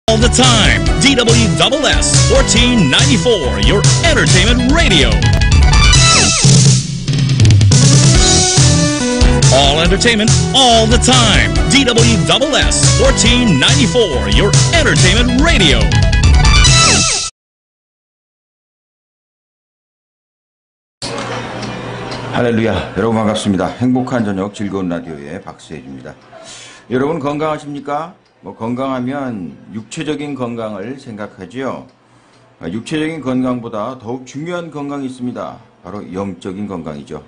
All the time. DWSS 1494, your entertainment radio. All entertainment, all the time. DWSS 1494, your entertainment radio. 할렐루야, 여러분 반갑습니다. 행복한 저녁 즐거운 라디오의 박수혜주입니다. 여러분 건강하십니까? 건강하면 육체적인 건강을 생각하지요. 육체적인 건강보다 더욱 중요한 건강이 있습니다. 바로 영적인 건강이죠.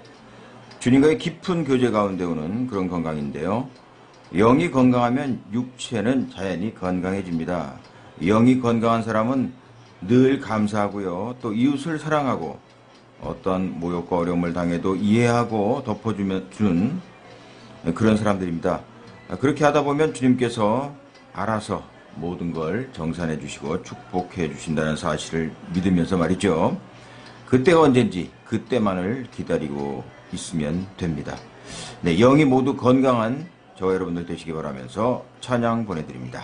주님과의 깊은 교제 가운데 오는 그런 건강인데요. 영이 건강하면 육체는 자연히 건강해집니다. 영이 건강한 사람은 늘 감사하고요. 또 이웃을 사랑하고 어떤 모욕과 어려움을 당해도 이해하고 덮어주는 그런 사람들입니다. 그렇게 하다 보면 주님께서 알아서 모든 걸 정산해 주시고 축복해 주신다는 사실을 믿으면서 말이죠. 그때가 언젠지 그때만을 기다리고 있으면 됩니다. 네, 영이 모두 건강한 저와 여러분들 되시기 바라면서 찬양 보내드립니다.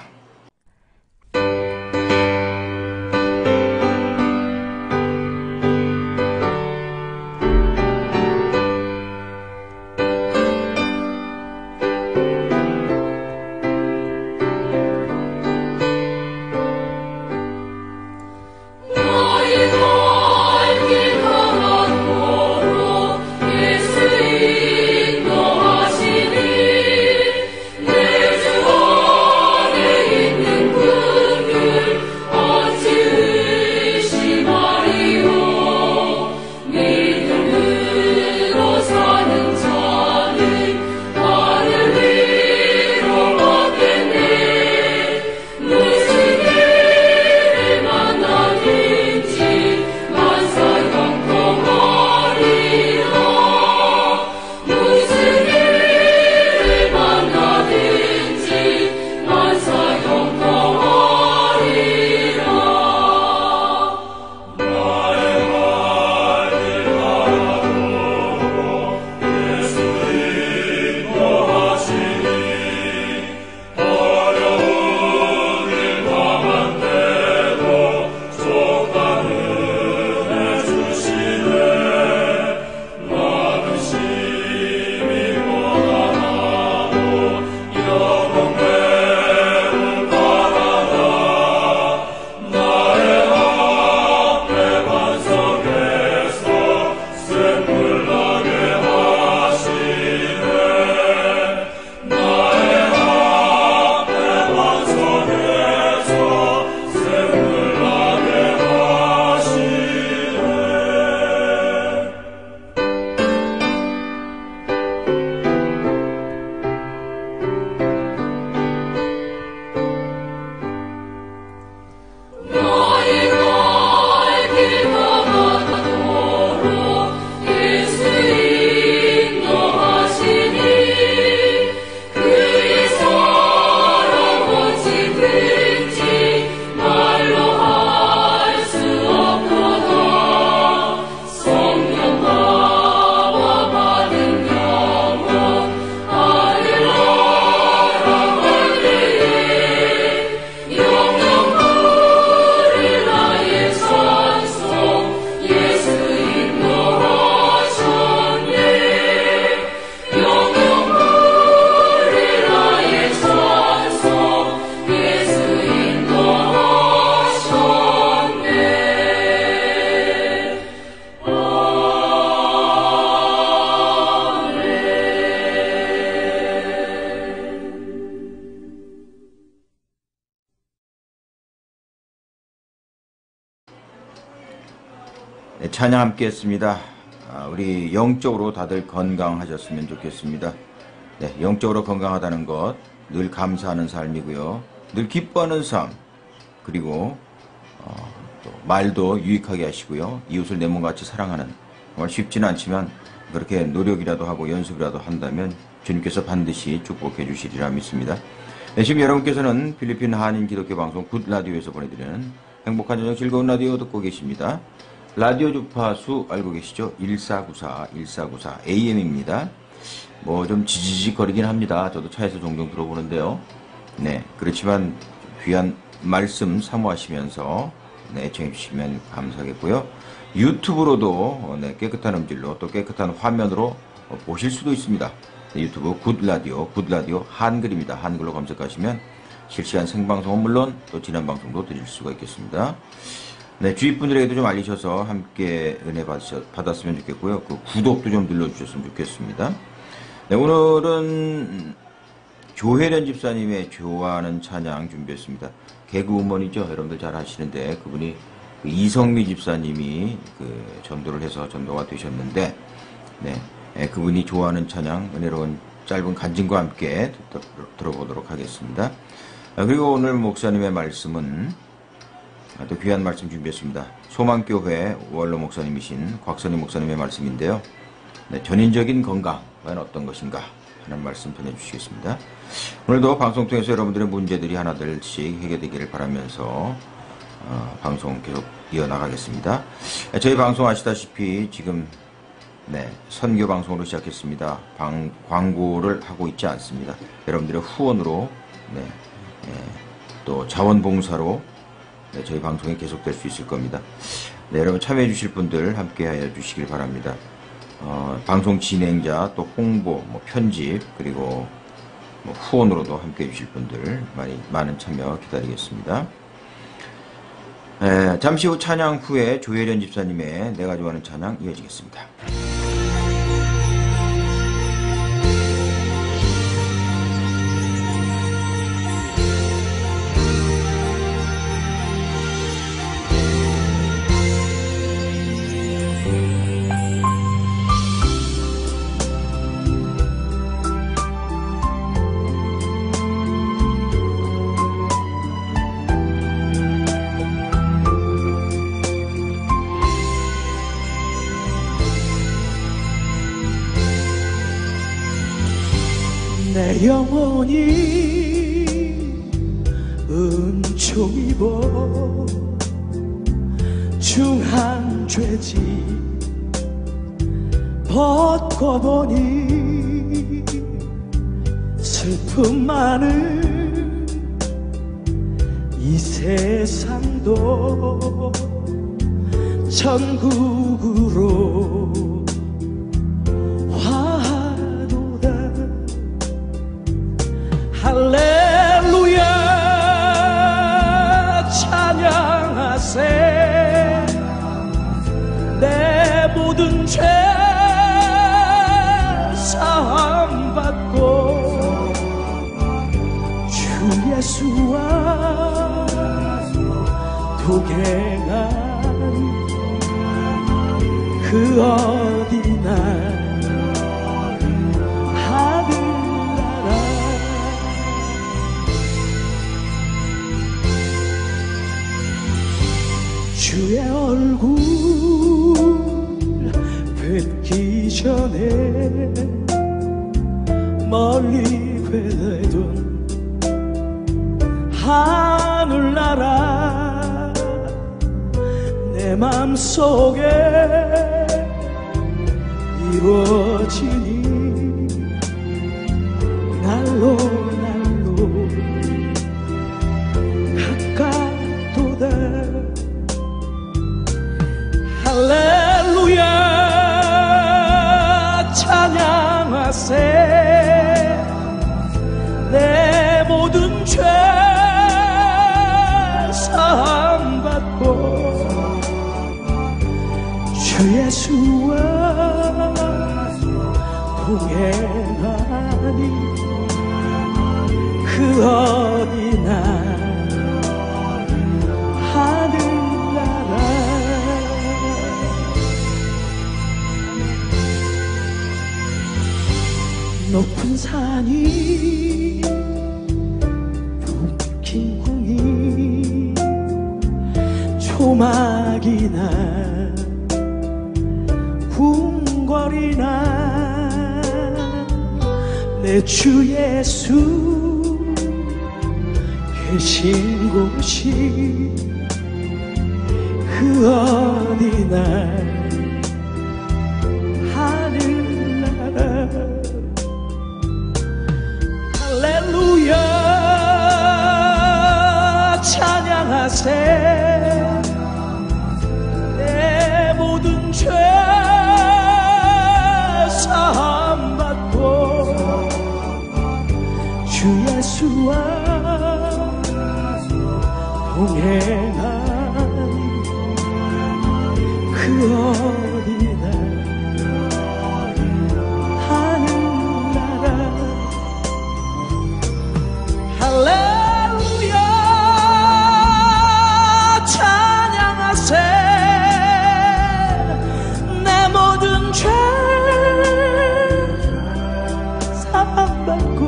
네, 찬양 함께 했습니다. 우리 영적으로 다들 건강하셨으면 좋겠습니다. 네, 영적으로 건강하다는 것, 늘 감사하는 삶이고요. 늘 기뻐하는 삶, 그리고 또 말도 유익하게 하시고요. 이웃을 내 몸같이 사랑하는, 정말 쉽지는 않지만 그렇게 노력이라도 하고 연습이라도 한다면 주님께서 반드시 축복해 주시리라 믿습니다. 네, 지금 여러분께서는 필리핀 한인 기독교 방송 굿라디오에서 보내드리는 행복한 저녁 즐거운 라디오 듣고 계십니다. 라디오 주파수 알고 계시죠? 1494 AM입니다. 뭐 좀 지지직 거리긴 합니다. 저도 차에서 종종 들어보는데요. 네, 그렇지만 귀한 말씀 사모하시면서 네, 애청해 주시면 감사하겠고요. 유튜브로도 네, 깨끗한 음질로 또 깨끗한 화면으로 보실 수도 있습니다. 네, 유튜브 굿라디오 한글입니다. 한글로 검색하시면 실시간 생방송은 물론 또 지난 방송도 드릴 수가 있겠습니다. 네, 주위 분들에게도 좀 알리셔서 함께 은혜 받았으면 좋겠고요. 그 구독도 좀 눌러주셨으면 좋겠습니다. 네, 오늘은 조혜련 집사님의 좋아하는 찬양 준비했습니다. 개그우먼이죠. 여러분들 잘 아시는데 그분이 그 이성미 집사님이 그 전도를 해서 전도가 되셨는데 네, 그분이 좋아하는 찬양 은혜로운 짧은 간증과 함께 들어보도록 하겠습니다. 그리고 오늘 목사님의 말씀은 또 귀한 말씀 준비했습니다. 소망교회 원로 목사님이신 곽선희 목사님의 말씀인데요. 네, 전인적인 건강은 어떤 것인가 하는 말씀 전해주시겠습니다. 오늘도 방송 통해서 여러분들의 문제들이 하나둘씩 해결되기를 바라면서 방송 계속 이어나가겠습니다. 저희 방송 아시다시피 지금 네, 선교 방송으로 시작했습니다. 광고를 하고 있지 않습니다. 여러분들의 후원으로 네, 또 자원봉사로 네, 저희 방송이 계속될 수 있을 겁니다. 네, 여러분 참여해 주실 분들 함께 하여 주시길 바랍니다. 방송 진행자 또 홍보 편집 그리고 후원으로도 함께 해 주실 분들 많은 참여 기다리겠습니다. 잠시 후 찬양 후에 조혜련 집사님의 내가 좋아하는 찬양 이어지겠습니다. 내 영혼이 은총 입어 중한 죄지 벗고 보니 슬픔 많은 이 세상도 천국으로 할렐루야 찬양하세 내 모든 죄 사함받고 주 예수와 동행한 그 어디나 주의 얼굴 뵙기 전에 멀리 되던 하늘나라 내 맘속에 이루어지니 날로 가깝도다 할렐루야 찬양하세 내 모든 죄 사함받고 주 예수와 동행하니 그 어디나 높은 산이 둥긴 궁이 조막이나 궁궐이나 내 주 예수 계신 곳이 그 어디나 하늘나라 할렐루야 찬양 예수와 동행하니 그 어디나 하늘나라 할렐루야 찬양하세 내 모든 죄 사함받고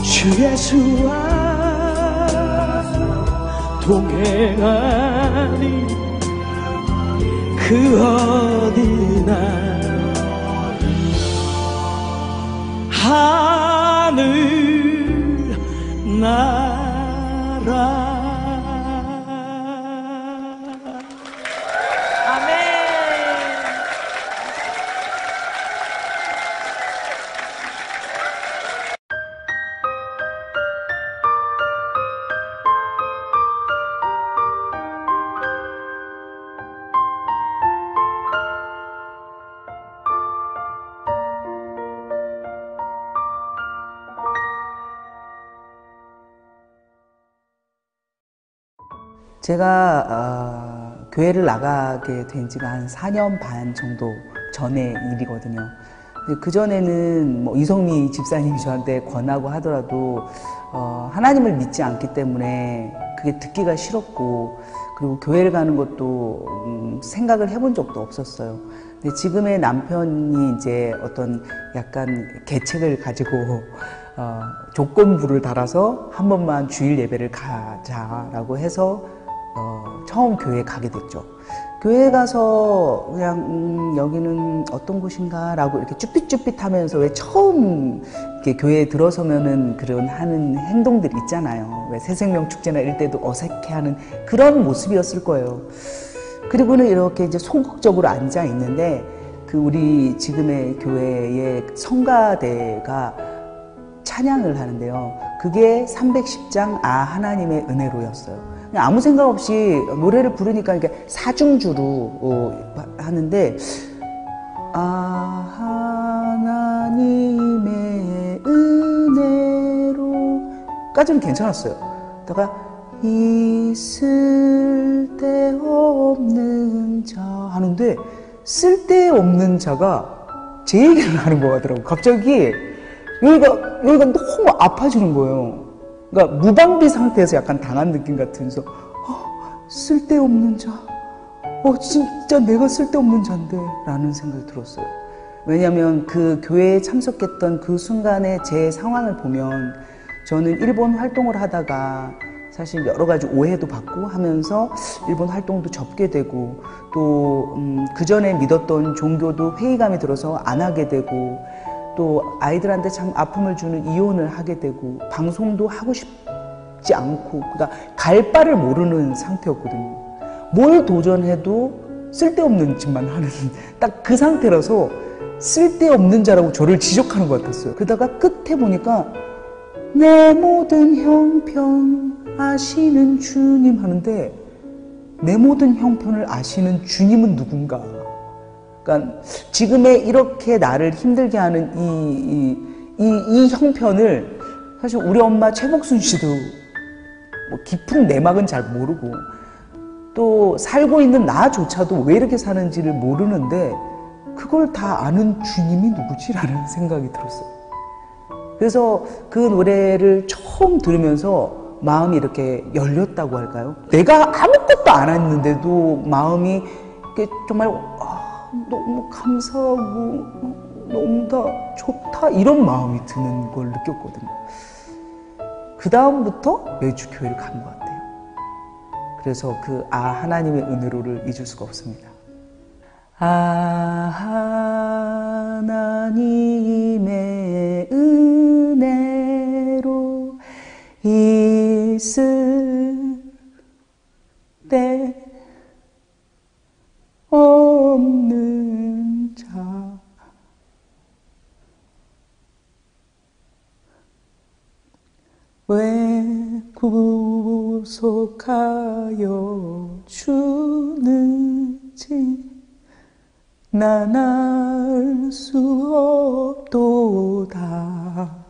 주 예수와 동행하니 그 어디나 하늘 나라. 아멘. 제가 교회를 나가게 된 지가 한 4년 반 정도 전의 일이거든요. 그전에는 뭐 이성미 집사님이 저한테 권하고 하더라도 하나님을 믿지 않기 때문에 그게 듣기가 싫었고, 그리고 교회를 가는 것도 생각을 해본 적도 없었어요. 근데 지금의 남편이 이제 어떤 약간 계책을 가지고 조건부를 달아서 한 번만 주일 예배를 가자라고 해서 처음 교회에 가게 됐죠. 교회에 가서 그냥 여기는 어떤 곳인가 라고 이렇게 쭈삣쭈삣 하면서, 왜 처음 이렇게 교회에 들어서면은 그런 하는 행동들 있잖아요. 왜 새생명 축제나 이럴 때도 어색해하는 그런 모습이었을 거예요. 그리고는 이렇게 이제 소극적으로 앉아 있는데, 그 우리 지금의 교회의 성가대가 찬양을 하는데요. 그게 310장 아 하나님의 은혜로였어요. 그냥 아무 생각 없이 노래를 부르니까 이렇게 사중주로 하는데, 아 하나님의 은혜로까지는 괜찮았어요. 그러다가 이 쓸데없는 자 하는데, 쓸데없는 자가 제 얘기를 하는 것 같더라고요. 갑자기 여기가 너무 아파지는 거예요. 그러니까 무방비 상태에서 약간 당한 느낌 같으면서 쓸데없는 자, 진짜 내가 쓸데없는 자인데 라는 생각이 들었어요. 왜냐하면 그 교회에 참석했던 그 순간에 제 상황을 보면, 저는 일본 활동을 하다가 사실 여러 가지 오해도 받고 하면서 일본 활동도 접게 되고, 또 그전에 믿었던 종교도 회의감이 들어서 안 하게 되고, 또 아이들한테 참 아픔을 주는 이혼을 하게 되고, 방송도 하고 싶지 않고, 그러니까 갈 바를 모르는 상태였거든요. 뭘 도전해도 쓸데없는 짓만 하는 딱 그 상태라서 쓸데없는 자라고 저를 지적하는 것 같았어요. 그러다가 끝에 보니까 내 모든 형편 아시는 주님 하는데, 내 모든 형편을 아시는 주님은 누군가? 그러니까 지금의 이렇게 나를 힘들게 하는 이 형편을 사실 우리 엄마 최복순 씨도 뭐 깊은 내막은 잘 모르고, 또 살고 있는 나조차도 왜 이렇게 사는지를 모르는데, 그걸 다 아는 주님이 누구지라는 생각이 들었어요. 그래서 그 노래를 처음 들으면서 마음이 이렇게 열렸다고 할까요? 내가 아무것도 안 했는데도 마음이 정말 너무 감사하고 너무 다 좋다 이런 마음이 드는 걸 느꼈거든요. 그 다음부터 매주 교회를 가는 것 같아요. 그래서 그 하나님의 은혜로를 잊을 수가 없습니다. 하나님의 은혜로 있을 때 없는 자, 왜 구속하여 주는지 난 알 수 없도다.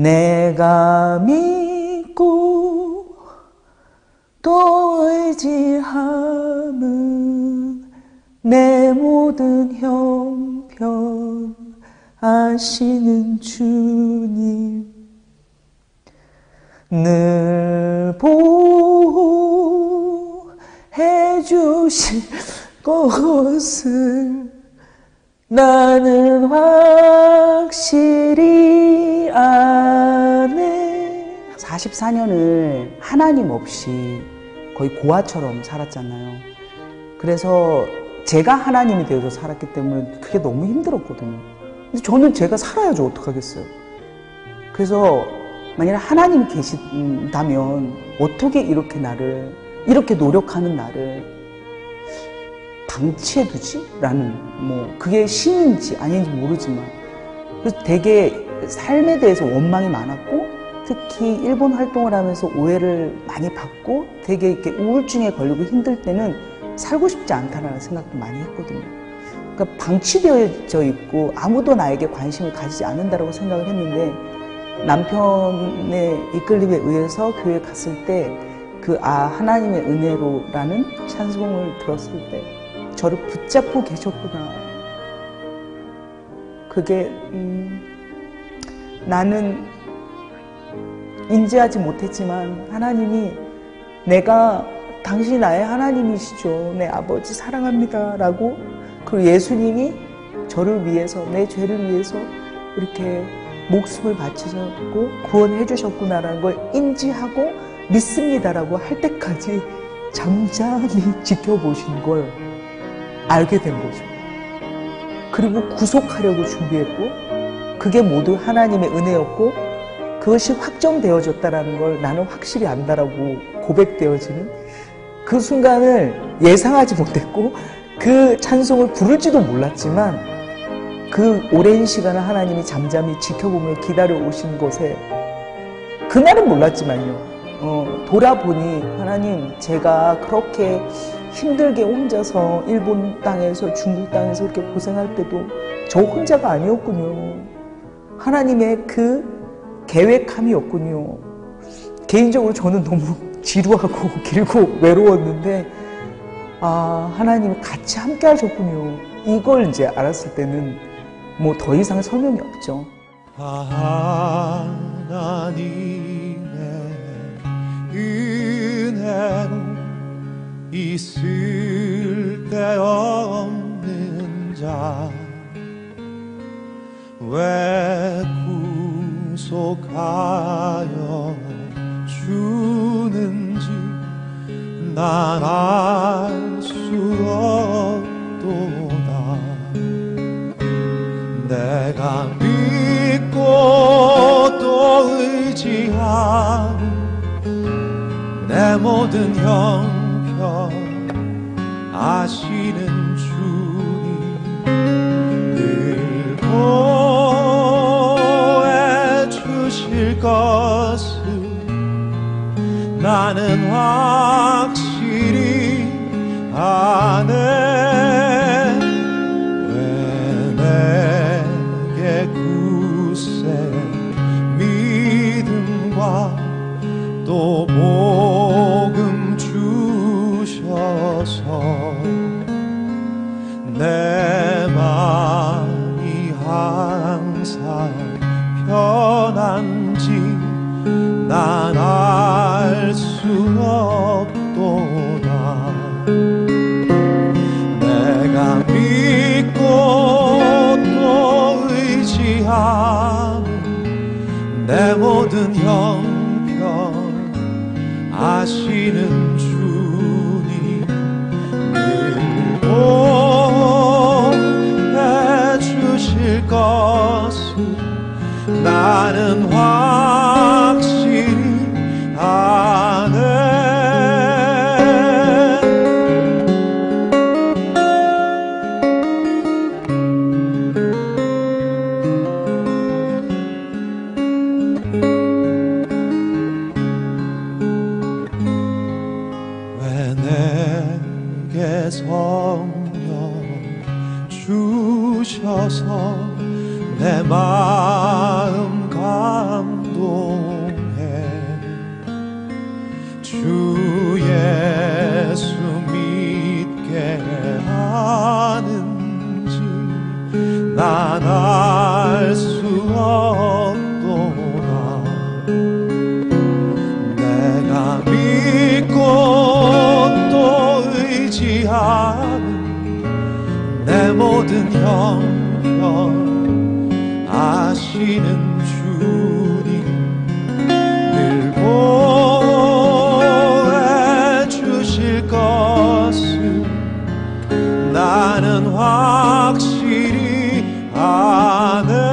내가 믿고 또 의지함은 내 모든 형편 아시는 주님 늘 보호해 주실 것을 나는 확실히 아네. 44년을 하나님 없이 거의 고아처럼 살았잖아요. 그래서 제가 하나님이 되어서 살았기 때문에 그게 너무 힘들었거든요. 근데 저는 제가 살아야죠. 어떡하겠어요. 그래서 만약에 하나님이 계신다면 어떻게 이렇게 나를, 이렇게 노력하는 나를 방치해두지? 라는, 그게 신인지 아닌지 모르지만. 그래서 되게 삶에 대해서 원망이 많았고, 특히 일본 활동을 하면서 오해를 많이 받고, 되게 이렇게 우울증에 걸리고 힘들 때는 살고 싶지 않다라는 생각도 많이 했거든요. 그러니까 방치되어져 있고, 아무도 나에게 관심을 가지지 않는다라고 생각을 했는데, 남편의 이끌림에 의해서 교회에 갔을 때, 하나님의 은혜로라는 찬송을 들었을 때, 저를 붙잡고 계셨구나. 그게 나는 인지하지 못했지만 하나님이 내가 당신이 나의 하나님이시죠. 내 아버지 사랑합니다. 라고 그리고 예수님이 저를 위해서 내 죄를 위해서 이렇게 목숨을 바치셨고 구원해 주셨구나라는 걸 인지하고 믿습니다라고 할 때까지 잠잠히 지켜보신 걸 알게 된 거죠. 그리고 구속하려고 준비했고 그게 모두 하나님의 은혜였고 그것이 확정되어졌다는 걸 나는 확실히 안다라고 고백되어지는 그 순간을 예상하지 못했고 그 찬송을 부를지도 몰랐지만 그 오랜 시간을 하나님이 잠잠히 지켜보며 기다려 오신 것에 그날은 몰랐지만요. 돌아보니 하나님 제가 그렇게 힘들게 혼자서 일본 땅에서 중국 땅에서 그렇게 고생할 때도 저 혼자가 아니었군요. 하나님의 그 계획함이었군요. 개인적으로 저는 너무 지루하고 길고 외로웠는데 하나님이 같이 함께 하셨군요. 이걸 이제 알았을 때는 뭐 더 이상 설명이 없죠. 하나님의 은혜로 있을 데 없는 자 왜 구속하여 주는지 난 알 수 없도다. 내가 믿고 또 의지하는 내 모든 형편 아시는 주님 늘 보호해 주실 것을 나는 확실히 아네. 왜 내게 굳세 믿음과 또 복음 주셔서 내 마음이 항상 편한지 난 알 수 없도다. 내가 믿고 또 의지하는 내 모든 형편 아시는 주님 늘 보호해 주실 것을 나는 확실히 아네. 왜 내게 성령 주셔서 내 마음 감동 주 예수 믿게 하는지 난 알 수 없도다. 내가 믿고 또 의지하는 내 모든 형편 아시는 주님 늘 보호해 주실 것을 나는 확실히 아네.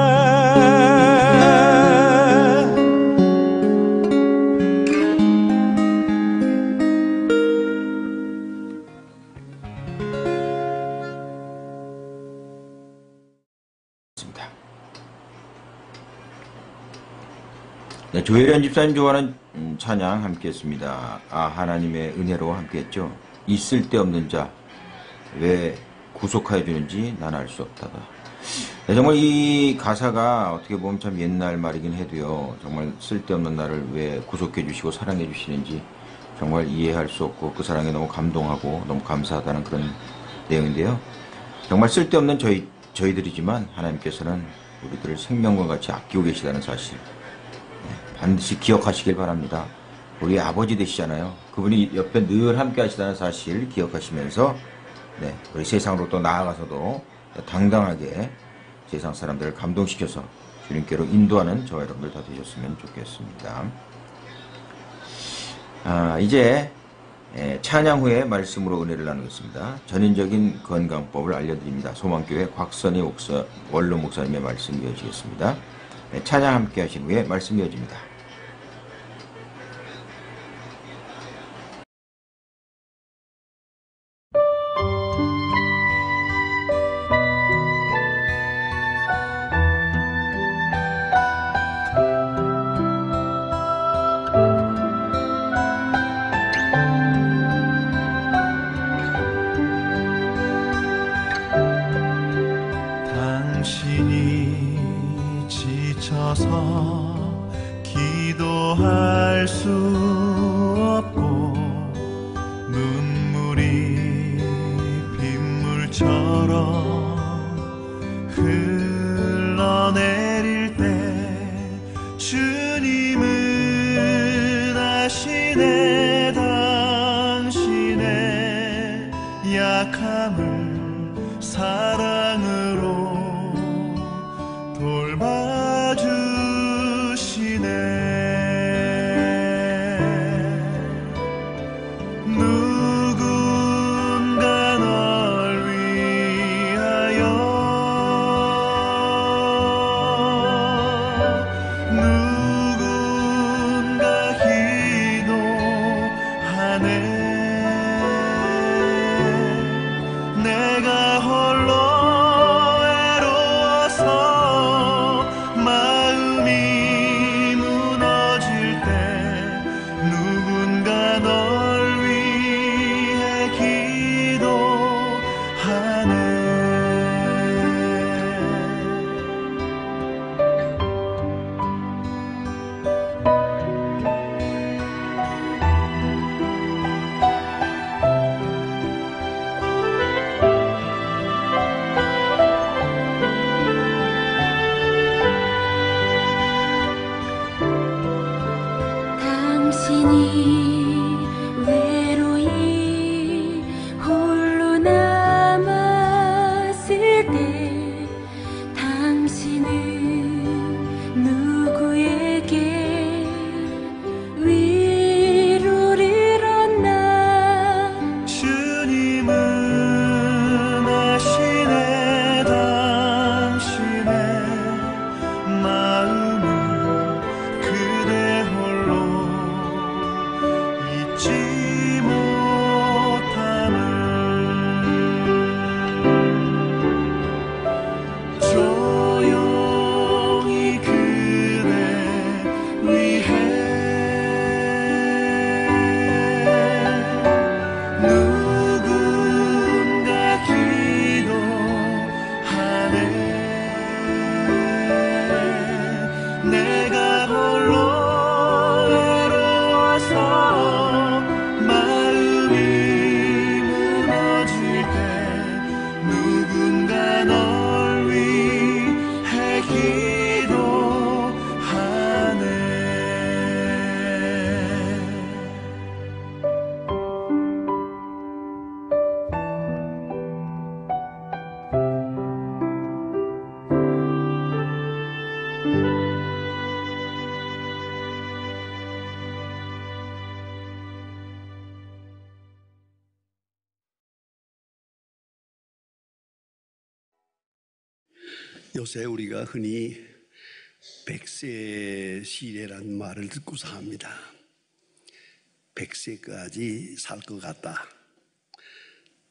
네, 조혜련 집사님 좋아하는 찬양 함께 했습니다. 아, 하나님의 은혜로 함께 했죠. 있을 데 없는 자 왜 구속하여 주는지 난 알 수 없다가. 네, 정말 이 가사가 어떻게 보면 참 옛날 말이긴 해도요, 정말 쓸데없는 나를 왜 구속해 주시고 사랑해 주시는지 정말 이해할 수 없고 그 사랑에 너무 감동하고 너무 감사하다는 그런 내용인데요. 정말 쓸데없는 저희들이지만 하나님께서는 우리들을 생명과 같이 아끼고 계시다는 사실 반드시 기억하시길 바랍니다. 우리 아버지 되시잖아요. 그분이 옆에 늘 함께 하시다는 사실 기억하시면서 네, 우리 세상으로 또 나아가서도 당당하게 세상 사람들을 감동시켜서 주님께로 인도하는 저와 여러분들 다 되셨으면 좋겠습니다. 이제 찬양 후에 말씀으로 은혜를 나누겠습니다. 전인적인 건강법을 알려드립니다. 소망교회 곽선희 원로 목사님의 말씀 이어지겠습니다. 네, 찬양 함께 하신 후에 말씀 이어집니다. 당신이 지쳐서 기도할 수 없고 눈물이 빗물처럼 흘러내릴 때 주님은 아시네. 당신의 약함을 사랑으로 돌봐주시네. 누군가 널 위하여 누군가 기도하네. 내가 홀로 마음이 무너질 때 누군가 널 위해 기도하네. 당신이 외로이 홀로 남았을 때 당신은 누구에게 위로를 얻나. 주님은 아시네. 당신의 마음을 그대 홀로 요새 우리가 흔히 100세 시대라는 말을 듣고 삽니다. 100세까지 살 것 같다.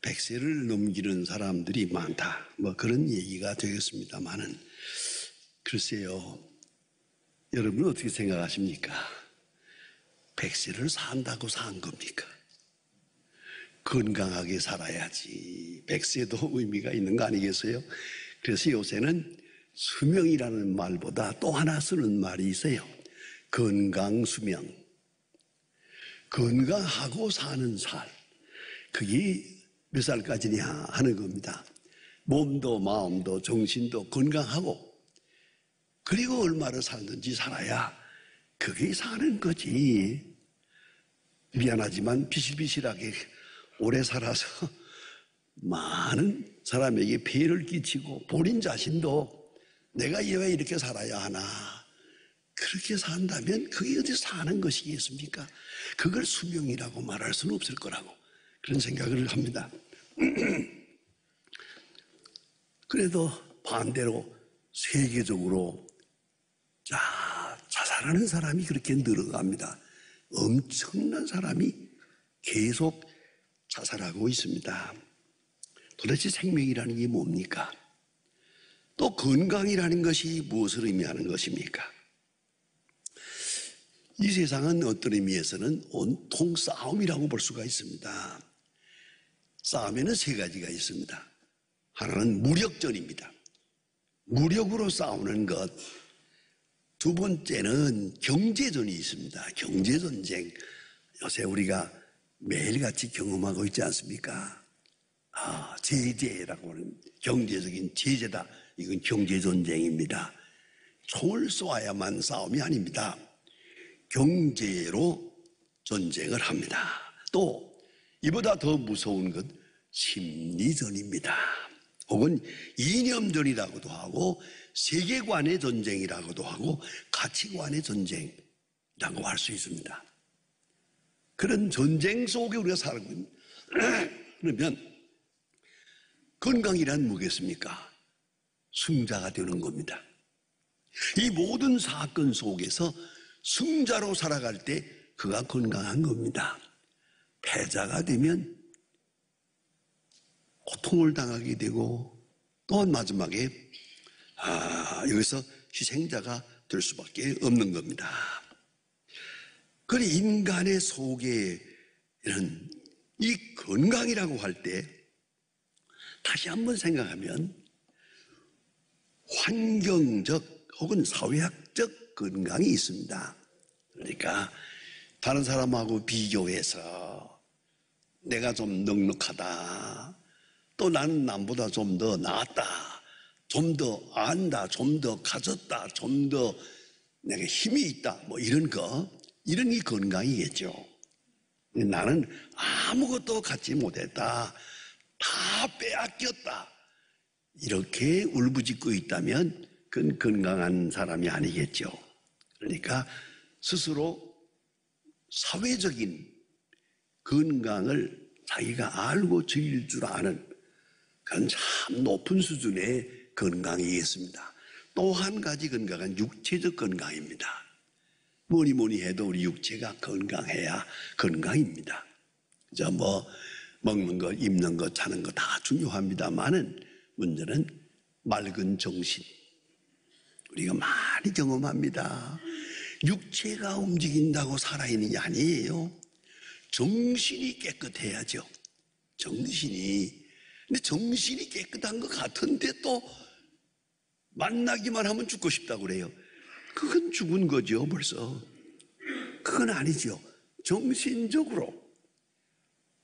100세를 넘기는 사람들이 많다. 뭐 그런 얘기가 되겠습니다만은, 글쎄요, 여러분은 어떻게 생각하십니까? 100세를 산다고 산 겁니까? 건강하게 살아야지 100세도 의미가 있는 거 아니겠어요? 그래서 요새는 수명이라는 말보다 또 하나 쓰는 말이 있어요. 건강수명. 건강하고 사는 살. 그게 몇 살까지냐 하는 겁니다. 몸도 마음도 정신도 건강하고, 그리고 얼마를 살든지 살아야 그게 사는 거지. 미안하지만 비실비실하게 오래 살아서 많은 사람에게 폐해를 끼치고 본인 자신도 내가 왜 이렇게 살아야 하나, 그렇게 산다면 그게 어디 사는 것이겠습니까? 그걸 수명이라고 말할 수는 없을 거라고 그런 생각을 합니다. 그래도 반대로 세계적으로 자살하는 사람이 그렇게 늘어갑니다. 엄청난 사람이 계속 자살하고 있습니다. 도대체 생명이라는 게 뭡니까? 또 건강이라는 것이 무엇을 의미하는 것입니까? 이 세상은 어떤 의미에서는 온통 싸움이라고 볼 수가 있습니다. 싸움에는 세 가지가 있습니다. 하나는 무력전입니다. 무력으로 싸우는 것. 두 번째는 경제전이 있습니다. 경제전쟁. 요새 우리가 매일같이 경험하고 있지 않습니까? 제재라고 하는 경제적인 제재다. 이건 경제전쟁입니다. 총을 쏘아야만 싸움이 아닙니다. 경제로 전쟁을 합니다. 또 이보다 더 무서운 것 심리전입니다. 혹은 이념전이라고도 하고 세계관의 전쟁이라고도 하고 가치관의 전쟁이라고 할 수 있습니다. 그런 전쟁 속에 우리가 살고 있는 그러면 건강이란 뭐겠습니까? 승자가 되는 겁니다. 이 모든 사건 속에서 승자로 살아갈 때 그가 건강한 겁니다. 패자가 되면 고통을 당하게 되고 또한 마지막에 여기서 희생자가 될 수밖에 없는 겁니다. 그래 인간의 속에 이런 이 건강이라고 할 때 다시 한번 생각하면 환경적 혹은 사회학적 건강이 있습니다. 그러니까 다른 사람하고 비교해서 내가 좀 넉넉하다, 또 나는 남보다 좀 더 낫다, 좀 더 안다, 좀 더 가졌다, 좀 더 내가 힘이 있다, 뭐 이런 이 건강이겠죠. 나는 아무것도 갖지 못했다, 다 빼앗겼다, 이렇게 울부짖고 있다면 그건 건강한 사람이 아니겠죠. 그러니까 스스로 사회적인 건강을 자기가 알고 즐길 줄 아는 그런 참 높은 수준의 건강이겠습니다. 또 한 가지 건강은 육체적 건강입니다. 뭐니 해도 우리 육체가 건강해야 건강입니다. 먹는 것, 입는 것, 자는 것 다 중요합니다만은 문제는 맑은 정신. 우리가 많이 경험합니다. 육체가 움직인다고 살아있는 게 아니에요. 정신이 깨끗해야죠. 정신이. 근데 정신이 깨끗한 것 같은데 또 만나기만 하면 죽고 싶다고 그래요. 그건 죽은 거죠, 벌써. 그건 아니죠. 정신적으로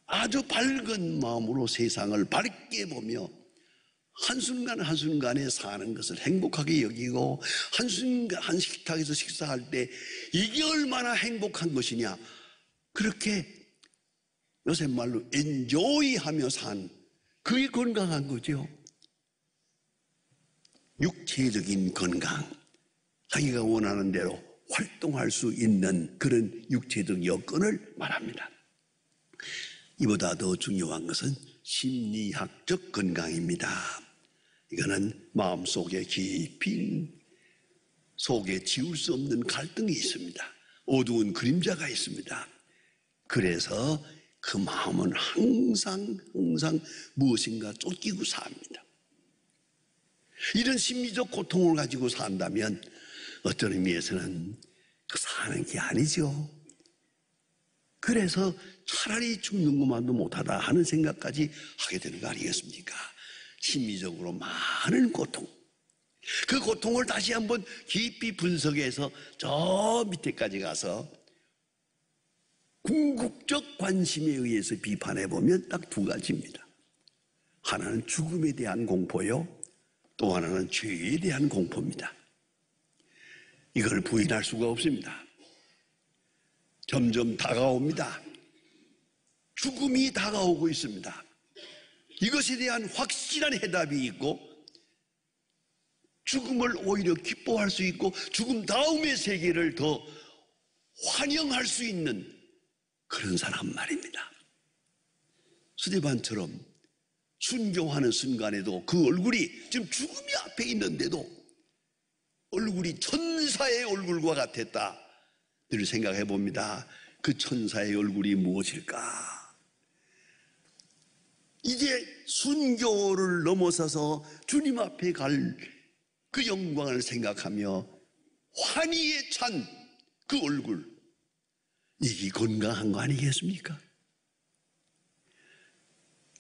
아주 밝은 마음으로 세상을 밝게 보며 한순간 한순간에 사는 것을 행복하게 여기고 한순간 한 식탁에서 식사할 때 이게 얼마나 행복한 것이냐, 그렇게 요새 말로 엔조이하며 산, 그게 건강한 거죠. 육체적인 건강, 자기가 원하는 대로 활동할 수 있는 그런 육체적 여건을 말합니다. 이보다 더 중요한 것은 심리학적 건강입니다. 이거는 마음속에 깊이 속에 지울 수 없는 갈등이 있습니다. 어두운 그림자가 있습니다. 그래서 그 마음은 항상 무엇인가 쫓기고 삽니다. 이런 심리적 고통을 가지고 산다면 어떤 의미에서는 그 사는 게 아니죠. 그래서 차라리 죽는 것만도 못하다 하는 생각까지 하게 되는 거 아니겠습니까? 심리적으로 많은 고통, 그 고통을 다시 한번 깊이 분석해서 저 밑에까지 가서 궁극적 관심에 의해서 비판해 보면 딱 두 가지입니다. 하나는 죽음에 대한 공포요, 또 하나는 죄에 대한 공포입니다. 이걸 부인할 수가 없습니다. 점점 다가옵니다. 죽음이 다가오고 있습니다. 이것에 대한 확실한 해답이 있고, 죽음을 오히려 기뻐할 수 있고, 죽음 다음의 세계를 더 환영할 수 있는 그런 사람 말입니다. 스데반처럼 순교하는 순간에도 그 얼굴이 지금 죽음이 앞에 있는데도 얼굴이 천사의 얼굴과 같았다. 늘 생각해 봅니다. 그 천사의 얼굴이 무엇일까? 이제 순교를 넘어서서 주님 앞에 갈 그 영광을 생각하며 환희에 찬 그 얼굴, 이게 건강한 거 아니겠습니까?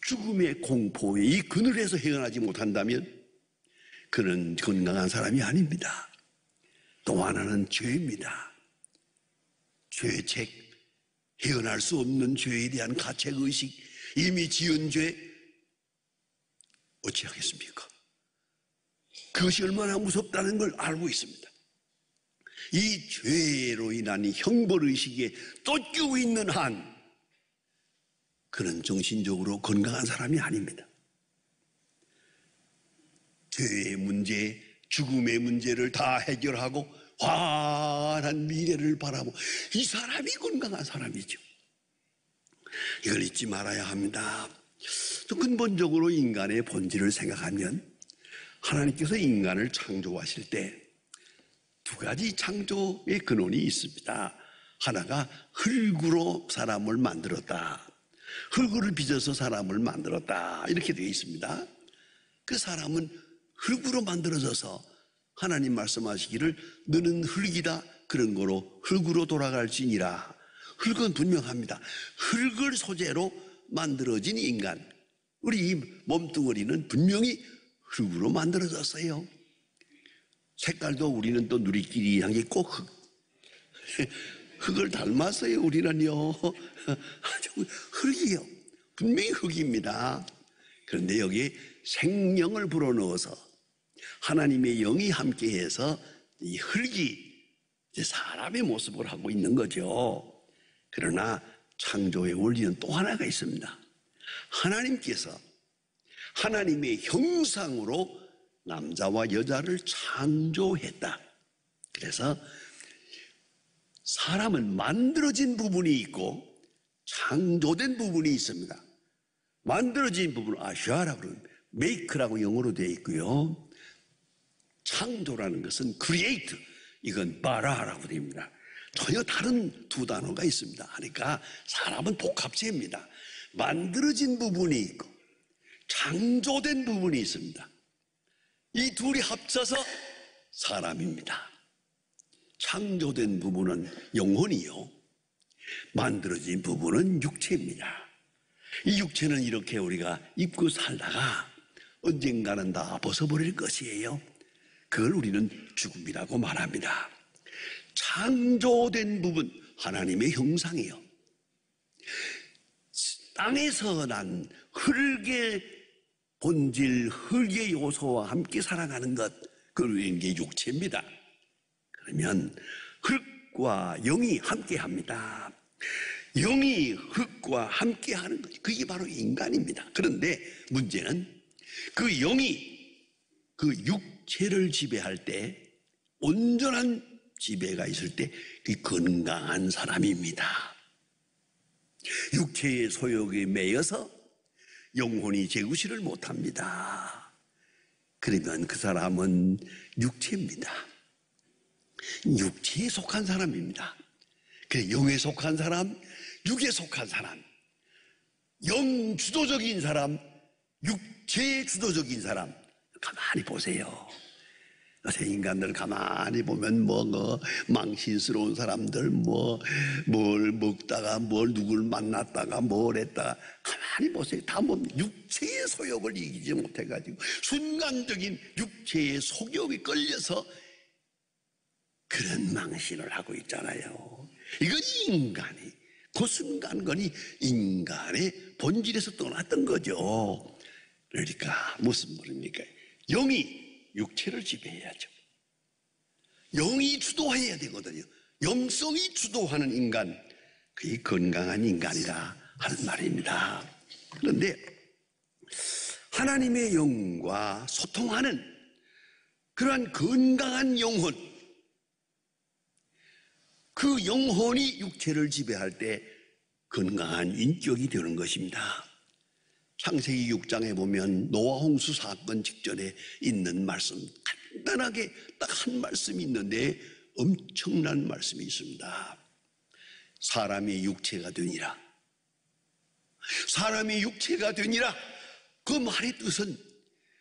죽음의 공포에 이 그늘에서 헤어나지 못한다면 그는 건강한 사람이 아닙니다. 또 하나는 죄입니다. 죄책, 헤어날 수 없는 죄에 대한 가책의식, 이미 지은 죄 어찌하겠습니까? 그것이 얼마나 무섭다는 걸 알고 있습니다. 이 죄로 인한 형벌의식에 쫓기고 있는 한 그는 정신적으로 건강한 사람이 아닙니다. 죄의 문제, 죽음의 문제를 다 해결하고 환한 미래를 바라보고 이 사람이 건강한 사람이죠. 이걸 잊지 말아야 합니다. 또 근본적으로 인간의 본질을 생각하면 하나님께서 인간을 창조하실 때 두 가지 창조의 근원이 있습니다. 하나가 흙으로 사람을 만들었다. 흙을 빚어서 사람을 만들었다. 이렇게 되어 있습니다. 그 사람은 흙으로 만들어져서 하나님 말씀하시기를 너는 흙이다. 그런 거로 흙으로 돌아갈지니라. 흙은 분명합니다. 흙을 소재로 만들어진 인간, 우리 이 몸뚱어리는 분명히 흙으로 만들어졌어요. 색깔도 우리는 또 누리끼리 향이 꼭 흙을 닮았어요. 우리는요. 아주 흙이요. 분명히 흙입니다. 그런데 여기에 생명을 불어넣어서 하나님의 영이 함께해서 이 흙이 이제 사람의 모습을 하고 있는 거죠. 그러나 창조의 원리는 또 하나가 있습니다. 하나님께서 하나님의 형상으로 남자와 여자를 창조했다. 그래서 사람은 만들어진 부분이 있고 창조된 부분이 있습니다. 만들어진 부분은 아샤라고 그러는 메이크라고 영어로 되어 있고요. 창조라는 것은 create, 이건 바라라고 됩니다. 전혀 다른 두 단어가 있습니다. 그러니까 사람은 복합체입니다. 만들어진 부분이 있고 창조된 부분이 있습니다. 이 둘이 합쳐서 사람입니다. 창조된 부분은 영혼이요, 만들어진 부분은 육체입니다. 이 육체는 이렇게 우리가 입고 살다가 언젠가는 다 벗어버릴 것이에요. 그걸 우리는 죽음이라고 말합니다. 창조된 부분, 하나님의 형상이요, 땅에서 난 흙의 본질, 흙의 요소와 함께 살아가는 것, 그런 게 육체입니다. 그러면 흙과 영이 함께 합니다. 영이 흙과 함께 하는 것, 그게 바로 인간입니다. 그런데 문제는 그 영이 그 육체를 지배할 때, 온전한 지배가 있을 때 그 건강한 사람입니다. 육체의 소욕에 매여서 영혼이 재구시를 못합니다. 그러면 그 사람은 육체입니다. 육체에 속한 사람입니다. 그래, 영에 속한 사람, 육에 속한 사람, 영 주도적인 사람, 육체 주도적인 사람. 가만히 보세요. 요새 인간들 가만히 보면 망신스러운 사람들, 뭘 먹다가 누굴 만났다가 뭘 했다가 가만히 보세요. 다 육체의 소욕을 이기지 못해가지고 순간적인 육체의 속욕이 끌려서 그런 망신을 하고 있잖아요. 이건 인간이 그 순간건이 인간의 본질에서 떠났던 거죠. 그러니까 무슨 말입니까? 영이 육체를 지배해야죠. 영이 주도해야 되거든요. 영성이 주도하는 인간, 그게 건강한 인간이라 하는 말입니다. 그런데 하나님의 영과 소통하는 그러한 건강한 영혼, 그 영혼이 육체를 지배할 때 건강한 인격이 되는 것입니다. 창세기 6장에 보면 노아 홍수 사건 직전에 있는 말씀, 간단하게 딱 한 말씀이 있는데 엄청난 말씀이 있습니다. 사람이 육체가 되니라. 사람이 육체가 되니라. 그 말의 뜻은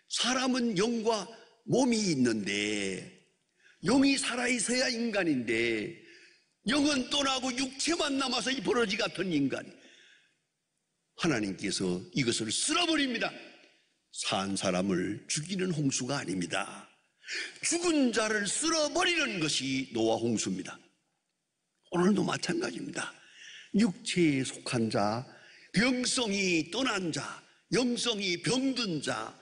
사람은 영과 몸이 있는데 영이 살아있어야 인간인데 영은 떠나고 육체만 남아서 이 버러지 같은 인간. 하나님께서 이것을 쓸어버립니다. 산 사람을 죽이는 홍수가 아닙니다. 죽은 자를 쓸어버리는 것이 노아 홍수입니다. 오늘도 마찬가지입니다. 육체에 속한 자, 영성이 떠난 자, 영성이 병든 자,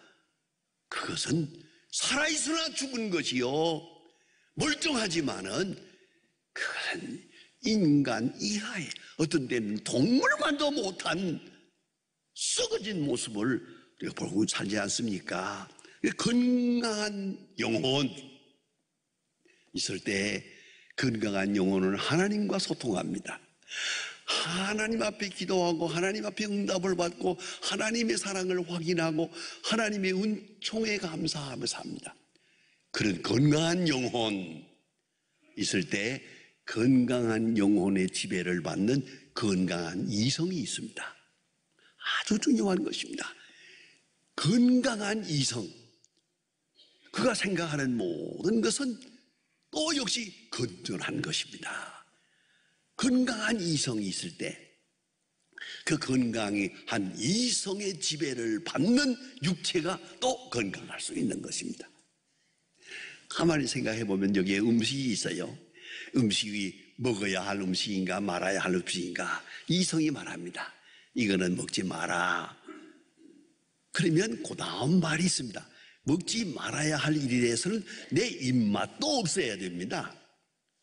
그것은 살아있으나 죽은 것이요, 멀쩡하지만은 그것은 인간 이하의 어떤 때는 동물만도 못한 썩어진 모습을 우리가 보고 살지 않습니까? 건강한 영혼 있을 때 건강한 영혼은 하나님과 소통합니다. 하나님 앞에 기도하고 하나님 앞에 응답을 받고 하나님의 사랑을 확인하고 하나님의 은총에 감사하며 삽니다. 그런 건강한 영혼 있을 때 건강한 영혼의 지배를 받는 건강한 이성이 있습니다. 아주 중요한 것입니다. 건강한 이성, 그가 생각하는 모든 것은 또 역시 건전한 것입니다. 건강한 이성이 있을 때 그 건강한 이성의 지배를 받는 육체가 또 건강할 수 있는 것입니다. 가만히 생각해 보면 여기에 음식이 있어요. 음식이 먹어야 할 음식인가 말아야 할 음식인가 이성이 말합니다. 이거는 먹지 마라. 그러면 그 다음 말이 있습니다. 먹지 말아야 할 일에 대해서는 내 입맛도 없어야 됩니다.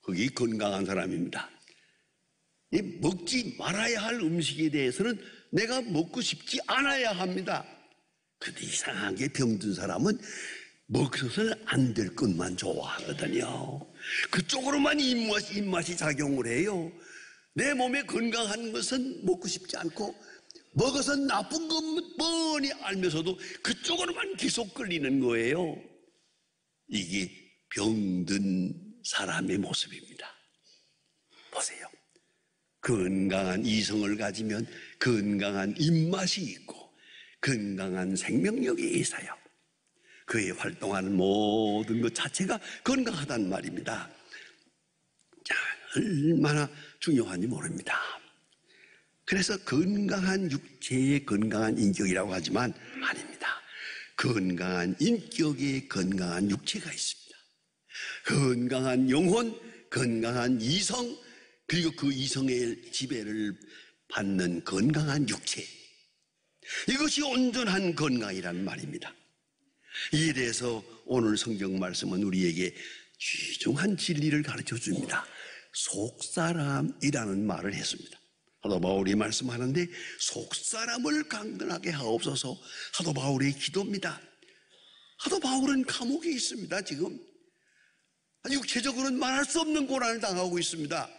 그게 건강한 사람입니다. 이 먹지 말아야 할 음식에 대해서는 내가 먹고 싶지 않아야 합니다. 그런데 이상하게 병든 사람은 먹어서는 안 될 것만 좋아하거든요. 그쪽으로만 입맛이 작용을 해요. 내 몸에 건강한 것은 먹고 싶지 않고 먹어서 나쁜 것 뻔히 알면서도 그쪽으로만 계속 끌리는 거예요. 이게 병든 사람의 모습입니다. 보세요. 건강한 이성을 가지면 건강한 입맛이 있고 건강한 생명력이 있어요. 그의 활동하는 모든 것 자체가 건강하단 말입니다. 자, 얼마나 중요한지 모릅니다. 그래서 건강한 육체의 건강한 인격이라고 하지만 아닙니다. 건강한 인격에 건강한 육체가 있습니다. 건강한 영혼, 건강한 이성, 그리고 그 이성의 지배를 받는 건강한 육체. 이것이 온전한 건강이라는 말입니다. 이에 대해서 오늘 성경 말씀은 우리에게 귀중한 진리를 가르쳐 줍니다. 속사람이라는 말을 했습니다. 사도 바울이 말씀하는데 속사람을 강건하게 하옵소서. 사도 바울의 기도입니다. 사도 바울은 감옥에 있습니다. 지금 육체적으로는 말할 수 없는 고난을 당하고 있습니다.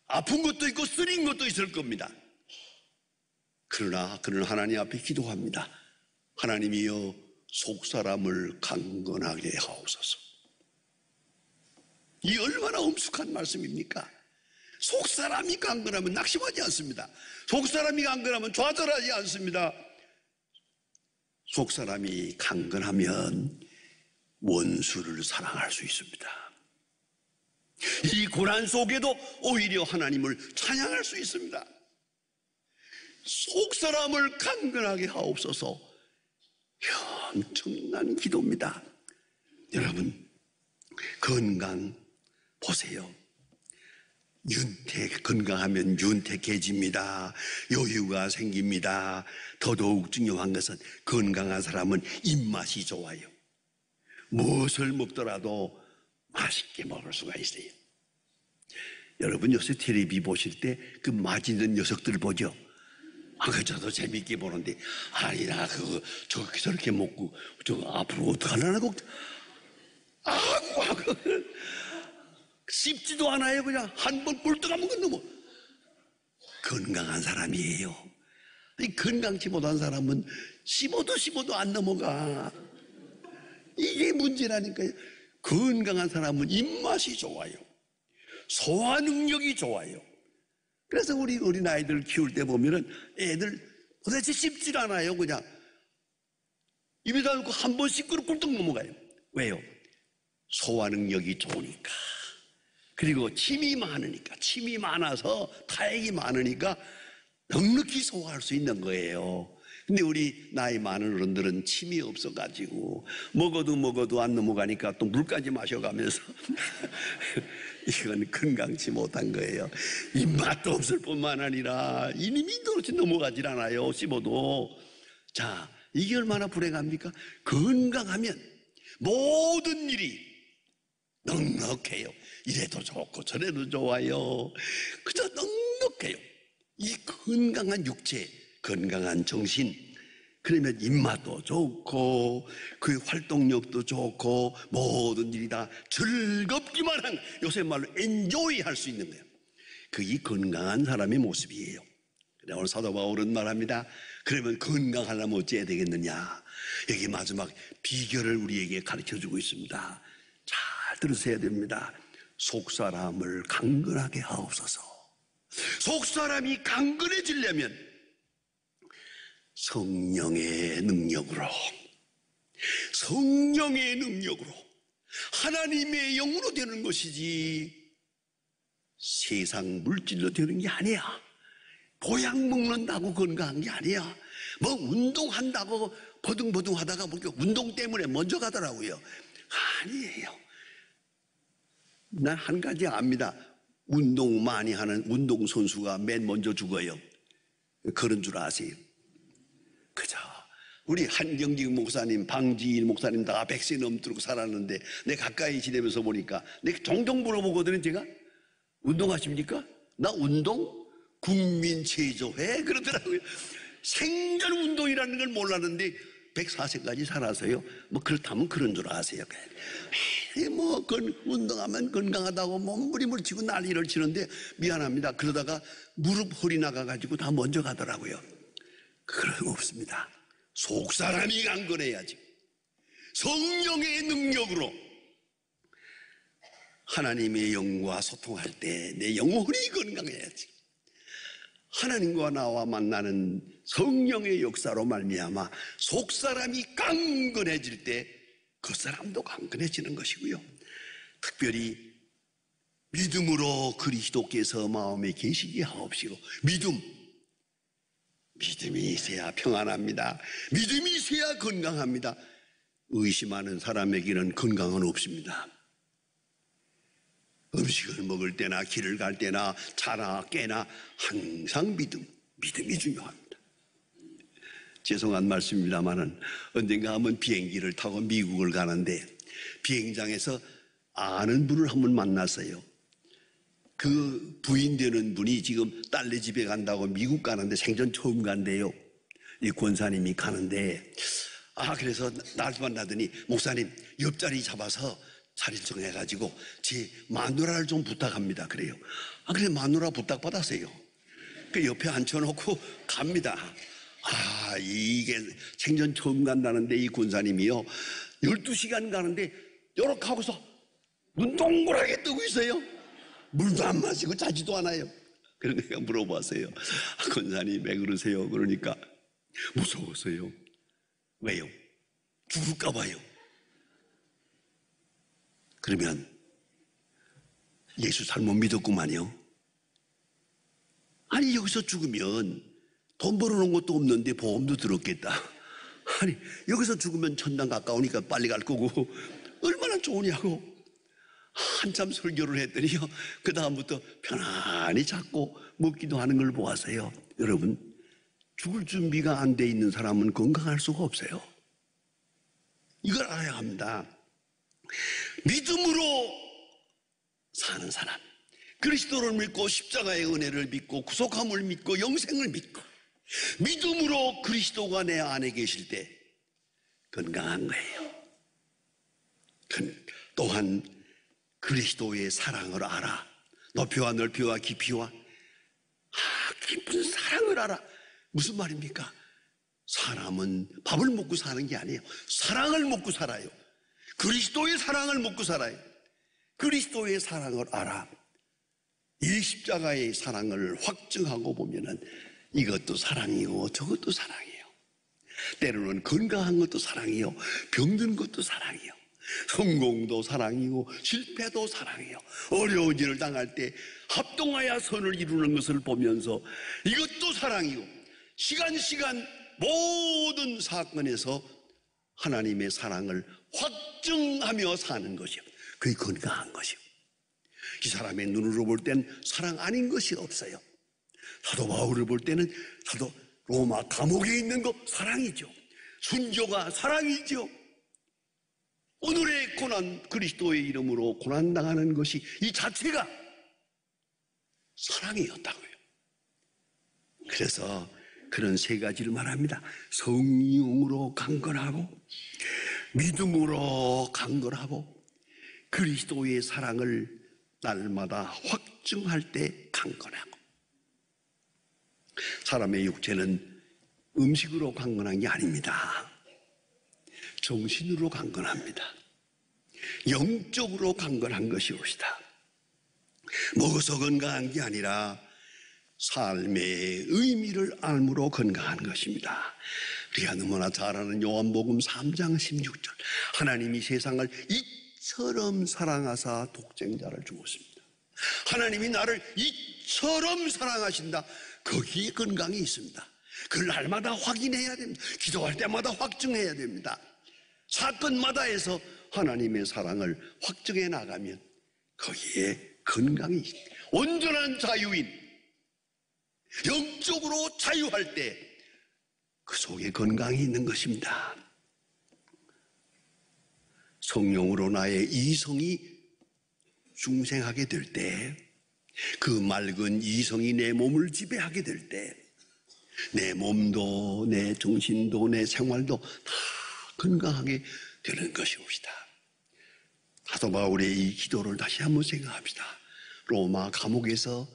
아픈 것도 있고 쓰린 것도 있을 겁니다. 그러나 그는 하나님 앞에 기도합니다. 하나님이여, 속사람을 강건하게 하옵소서. 이 얼마나 엄숙한 말씀입니까? 속사람이 강건하면 낙심하지 않습니다. 속사람이 강건하면 좌절하지 않습니다. 속사람이 강건하면 원수를 사랑할 수 있습니다. 이 고난 속에도 오히려 하나님을 찬양할 수 있습니다. 속사람을 강건하게 하옵소서. 엄청난 기도입니다. 여러분, 건강 보세요. 건강하면 윤택해집니다. 여유가 생깁니다. 더더욱 중요한 것은 건강한 사람은 입맛이 좋아요. 무엇을 먹더라도 맛있게 먹을 수가 있어요. 여러분 요새 텔레비 보실 때 그 맛있는 녀석들 보죠? 저도 재밌게 보는데, 나 그거 저렇게 먹고 앞으로 어떡하려나 씹지도 않아요. 그냥 한 번 꿀떡하면 건너면. 건강한 사람이에요. 이 건강치 못한 사람은 씹어도 안 넘어가. 이게 문제라니까요. 건강한 사람은 입맛이 좋아요. 소화 능력이 좋아요. 그래서 우리 어린아이들 키울 때 보면은 애들 도대체 씹질 않아요. 그냥 입에다 넣고 한 번 씹고 꿀떡 넘어가요. 왜요? 소화 능력이 좋으니까. 그리고 침이 많으니까. 침이 많아서 타액이 많으니까 넉넉히 소화할 수 있는 거예요. 근데 우리 나이 많은 어른들은 침이 없어가지고 먹어도 안 넘어가니까 또 물까지 마셔가면서 이건 건강치 못한 거예요. 입맛도 없을 뿐만 아니라 이님이 도대체 넘어가질 않아요. 씹어도. 자, 이게 얼마나 불행합니까? 건강하면 모든 일이 넉넉해요. 이래도 좋고 저래도 좋아요. 그저 넉넉해요. 이 건강한 육체, 건강한 정신, 그러면 입맛도 좋고 그 활동력도 좋고 모든 일이 다 즐겁기만 한, 요새 말로 엔조이 할 수 있는 거예요. 그게 건강한 사람의 모습이에요. 그래, 오늘 사도 바울은 말합니다. 그러면 건강하려면 어찌해야 되겠느냐. 여기 마지막 비결을 우리에게 가르쳐주고 있습니다. 잘 들으셔야 됩니다. 속사람을 강건하게 하옵소서. 속사람이 강건해지려면 성령의 능력으로 하나님의 영으로 되는 것이지 세상 물질로 되는 게 아니야. 보약 먹는다고 건강한 게 아니야. 뭐 운동한다고 버둥버둥 하다가 보니까 운동 때문에 먼저 가더라고요. 아니에요. 난 한 가지 압니다. 운동 많이 하는 운동선수가 맨 먼저 죽어요. 그런 줄 아세요? 그죠? 우리 한경직 목사님, 방지일 목사님 다 100세 넘도록 살았는데 내 가까이 지내면서 보니까 내가 종종 물어보거든요. 제가 운동하십니까? 나 운동? 국민체조회? 그러더라고요. 생전 운동이라는 걸 몰랐는데 104세까지 살아서요. 뭐 그렇다면 그런 줄 아세요. 뭐 운동하면 건강하다고 몸부림을 치고 난리를 치는데 미안합니다. 그러다가 무릎 허리 나가가지고 다 먼저 가더라고요. 그런 거 없습니다. 속사람이 강건해야지. 성령의 능력으로 하나님의 영과 소통할 때 내 영혼이 건강해야지. 하나님과 나와 만나는 성령의 역사로 말미암아 속사람이 강건해질 때 그 사람도 강건해지는 것이고요. 특별히 믿음으로 그리스도께서 마음에 계시게 하옵시고, 믿음이 있어야 평안합니다. 믿음이 있어야 건강합니다. 의심하는 사람에게는 건강은 없습니다. 음식을 먹을 때나 길을 갈 때나 차나 깨나 항상 믿음이 중요합니다. 죄송한 말씀입니다만은 언젠가 한번 비행기를 타고 미국을 가는데 비행장에서 아는 분을 한번 만났어요. 그 부인 되는 분이 지금 딸네 집에 간다고 미국 가는데 생전 처음 간대요. 이 권사님이 가는데 그래서 날 만나더니 목사님 옆자리 잡아서 자리를 정해가지고 제 마누라를 좀 부탁합니다. 그래요. 그래 마누라 부탁받았어요. 그 옆에 앉혀놓고 갑니다. 이게 생전 처음 간다는데 이 군사님이요 12시간 가는데 요렇게 하고서 눈 동그랗게 뜨고 있어요. 물도 안 마시고 자지도 않아요. 그러니까 물어봤어요. 군사님 왜 그러세요? 그러니까 무서웠어요. 왜요? 죽을까 봐요. 그러면 예수 잘못 믿었구만요. 아니 여기서 죽으면 돈 벌어놓은 것도 없는데 보험도 들었겠다. 아니 여기서 죽으면 천당 가까우니까 빨리 갈 거고 얼마나 좋으냐고 한참 설교를 했더니요 그 다음부터 편안히 잡고 먹기도 하는 걸 보았어요. 여러분 죽을 준비가 안 돼 있는 사람은 건강할 수가 없어요. 이걸 알아야 합니다. 믿음으로 사는 사람, 그리스도를 믿고 십자가의 은혜를 믿고 구속함을 믿고 영생을 믿고 믿음으로 그리스도가 내 안에 계실 때 건강한 거예요. 또한 그리스도의 사랑을 알아. 높이와 넓이와 깊이와 깊은 사랑을 알아. 무슨 말입니까? 사람은 밥을 먹고 사는 게 아니에요. 사랑을 먹고 살아요. 그리스도의 사랑을 먹고 살아요. 그리스도의 사랑을 알아. 이 십자가의 사랑을 확증하고 보면은 이것도 사랑이고 저것도 사랑이에요. 때로는 건강한 것도 사랑이요, 병든 것도 사랑이요, 성공도 사랑이고 실패도 사랑이요. 어려운 일을 당할 때 합동하여 선을 이루는 것을 보면서 이것도 사랑이고 시간 모든 사건에서 하나님의 사랑을 확증하며 사는 것이요. 그게 건강한 것이요. 이 사람의 눈으로 볼 땐 사랑 아닌 것이 없어요. 사도 바울을 볼 때는 사도 로마 감옥에 있는 거 사랑이죠. 순교가 사랑이죠. 오늘의 고난, 그리스도의 이름으로 고난당하는 것이 이 자체가 사랑이었다고요. 그래서 그런 세 가지를 말합니다. 성령으로 강건하고 믿음으로 강건하고 그리스도의 사랑을 날마다 확증할 때 강건하고. 사람의 육체는 음식으로 강건한 게 아닙니다. 정신으로 강건합니다. 영적으로 강건한 것이 옵시다. 먹어서 건강한 게 아니라 삶의 의미를 알므로 건강한 것입니다. 우리가 너무나 잘 아는 요한복음 3장 16절, 하나님이 세상을 이처럼 사랑하사 독생자를 주었습니다. 하나님이 나를 이처럼 사랑하신다. 거기에 건강이 있습니다. 그걸 날마다 확인해야 됩니다. 기도할 때마다 확증해야 됩니다. 사건마다에서 하나님의 사랑을 확증해 나가면 거기에 건강이 있습니다. 온전한 자유인, 영적으로 자유할 때 그 속에 건강이 있는 것입니다. 성령으로 나의 이성이 중생하게 될 때, 그 맑은 이성이 내 몸을 지배하게 될 때, 내 몸도 내 정신도 내 생활도 다 건강하게 되는 것이옵시다. 사도 바울의 이 기도를 다시 한번 생각합시다. 로마 감옥에서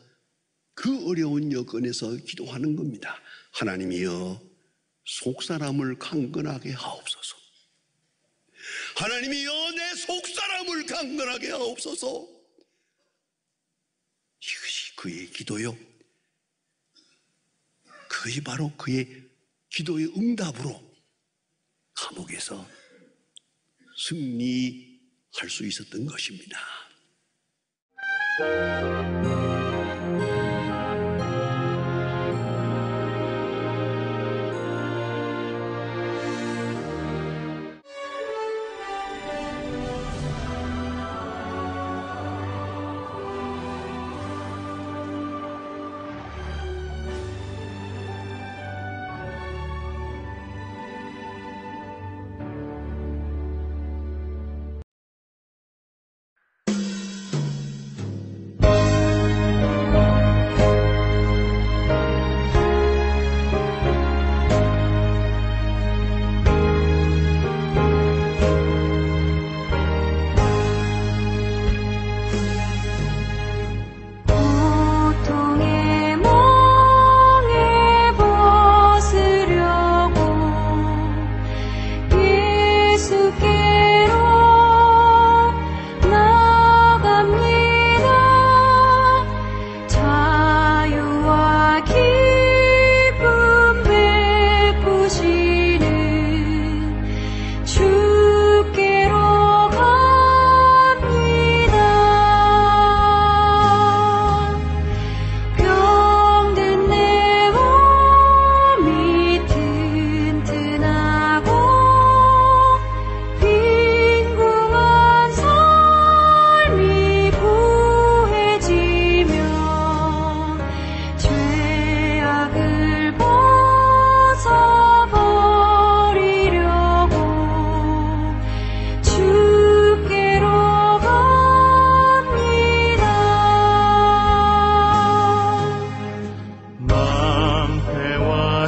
그 어려운 여건에서 기도하는 겁니다. 하나님이여 속사람을 강건하게 하옵소서. 하나님이여 내 속사람을 강건하게 하옵소서. 이것이 그의 기도요. 그것이 바로 그의 기도의 응답으로 감옥에서 승리할 수 있었던 것입니다.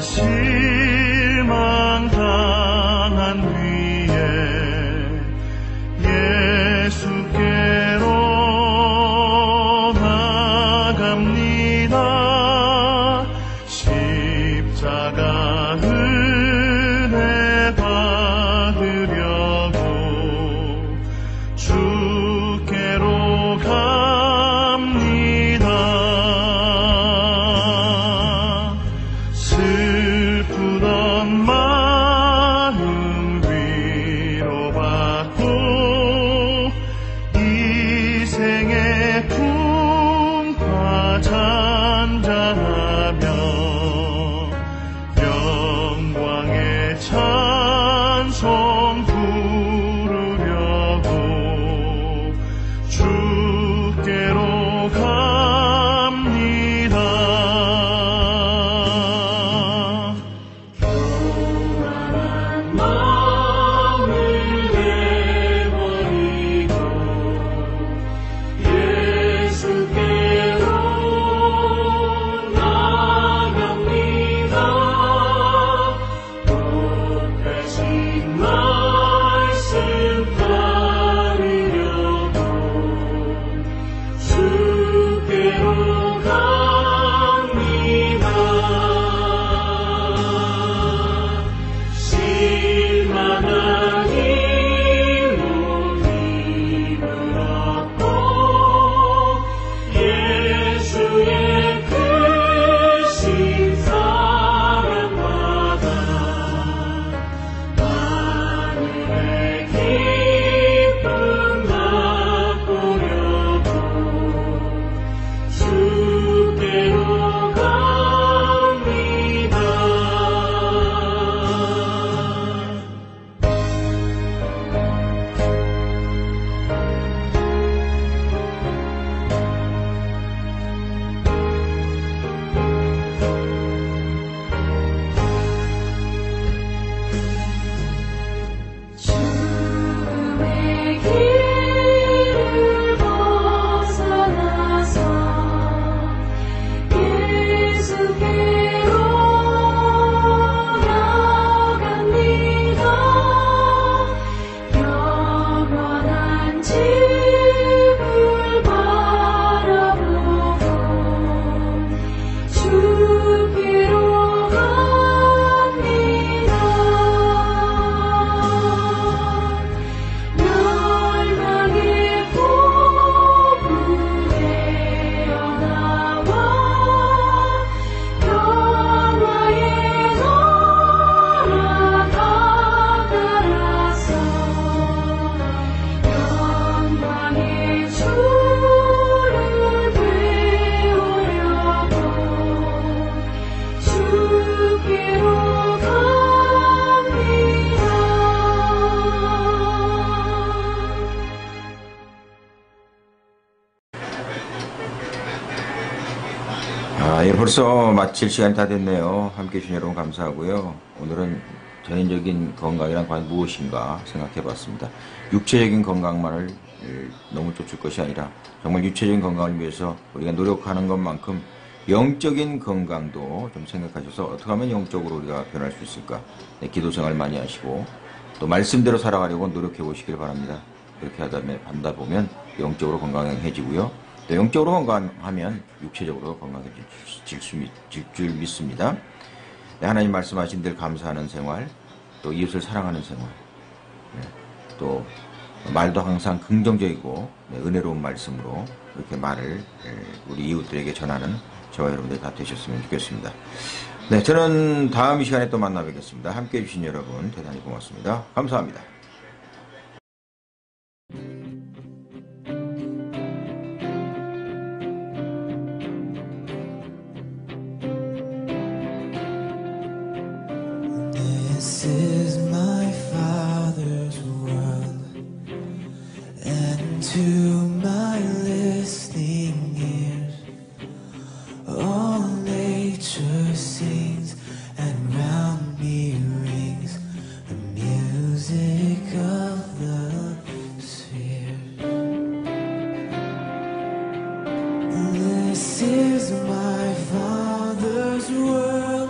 실망당한 뒤에 예수께로 나갑니다. 십자가 은혜 받으려고 주께로 갑니다. 슬프던 마음 위로받고 이 생의 풍파 잔잔하며 영광의 찬송 부르려고 주께로 갑니다. 교만한 마음을 내버리고 예수께로 나갑니다. 복하신 말씀 따르려고 주께로 갑니다. 실만한 힘으로 힘을 얻고 예수의 크신 사랑 받아 하늘의 기쁨 맛보려고 주께로 갑니다. 죽음의 길을 벗어나서 예수께로 나갑니다. 영원한 집을 바라보고 주께로 갑니다. 멸망의 고국에 나와 평화의 나라 다가라서 영광의 주를 배우려고 주께로 갑니다. 예, 벌써 마칠 시간이 다 됐네요. 함께 해주신 여러분 감사하고요. 오늘은 전인적인 건강이란 과연 무엇인가 생각해 봤습니다. 육체적인 건강만을 너무 쫓을 것이 아니라 정말 육체적인 건강을 위해서 우리가 노력하는 것만큼 영적인 건강도 좀 생각하셔서 어떻게 하면 영적으로 우리가 변할 수 있을까. 네, 기도 생활 많이 하시고 또 말씀대로 살아가려고 노력해 보시길 바랍니다. 그렇게 하다 보면 영적으로 건강해지고요. 또 영적으로 건강하면 육체적으로 건강해질 줄 믿습니다. 네, 하나님 말씀하신 대로 감사하는 생활, 또 이웃을 사랑하는 생활, 네, 또 말도 항상 긍정적이고 은혜로운 말씀으로 이렇게 말을 우리 이웃들에게 전하는 저와 여러분들 다 되셨으면 좋겠습니다. 네, 저는 다음 시간에 또 만나 뵙겠습니다. 함께 해주신 여러분 대단히 고맙습니다. 감사합니다. This is my Father's world, and to my listening ears, all nature sings, and round me rings the music of the spheres. This is my Father's world,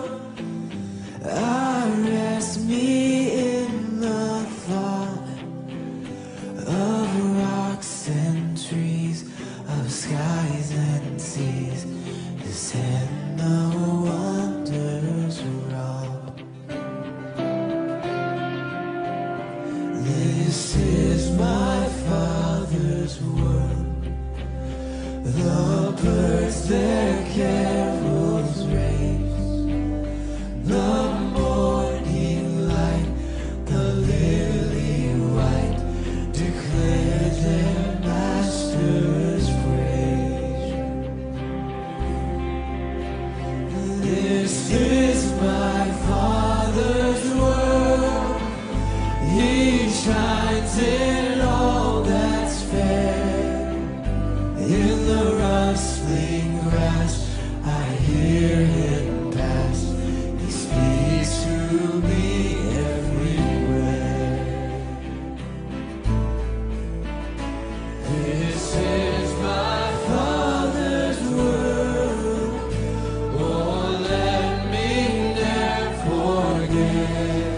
This is my Father's world. He shines in all that's fair. In the rustling grass, I hear him pass. He speaks to me everywhere. This is my Father's world. Oh, let me never forget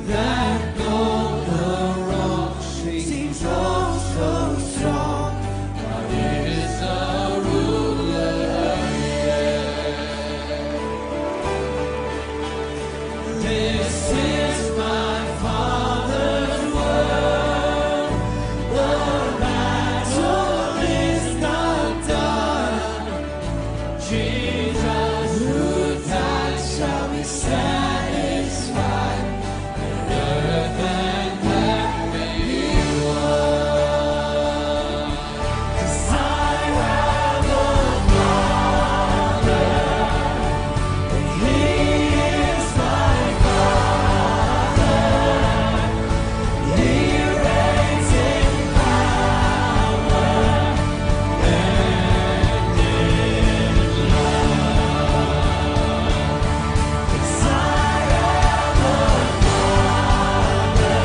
that though the rock seems so strong, God is the ruler yet. This is my Father's world. The battle is not done. Jesus who died shall be satisfied. And earth and heaven be one. 'Cause I have a Father, and He is my Father. He reigns in power and in love. 'Cause I have a Father,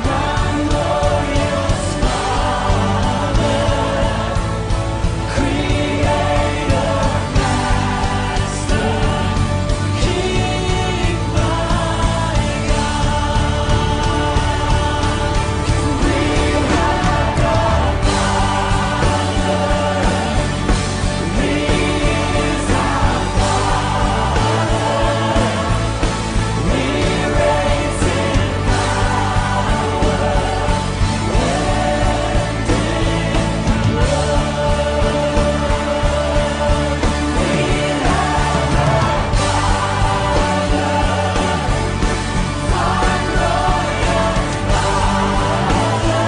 my glorious Father, Creator, Master, King, my God. We have a Father. He is our Father. He reigns in power and in love. We have a Father, our glorious Father,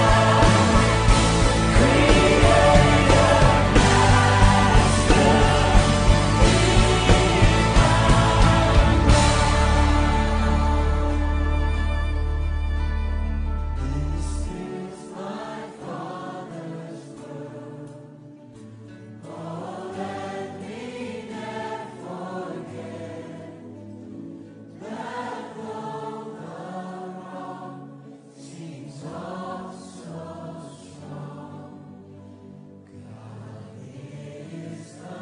Creator, Master, This is my Father's world. Oh, let me never forget that though the rock seems so strong, God is the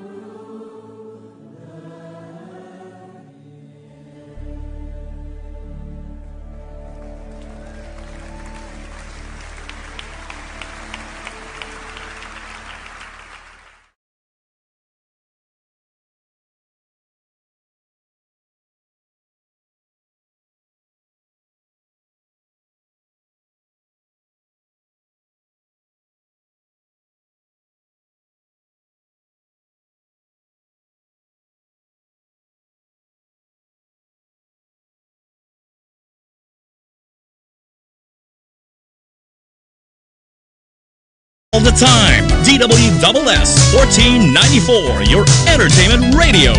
ruler. All the time. DWSS 1494, your entertainment radio.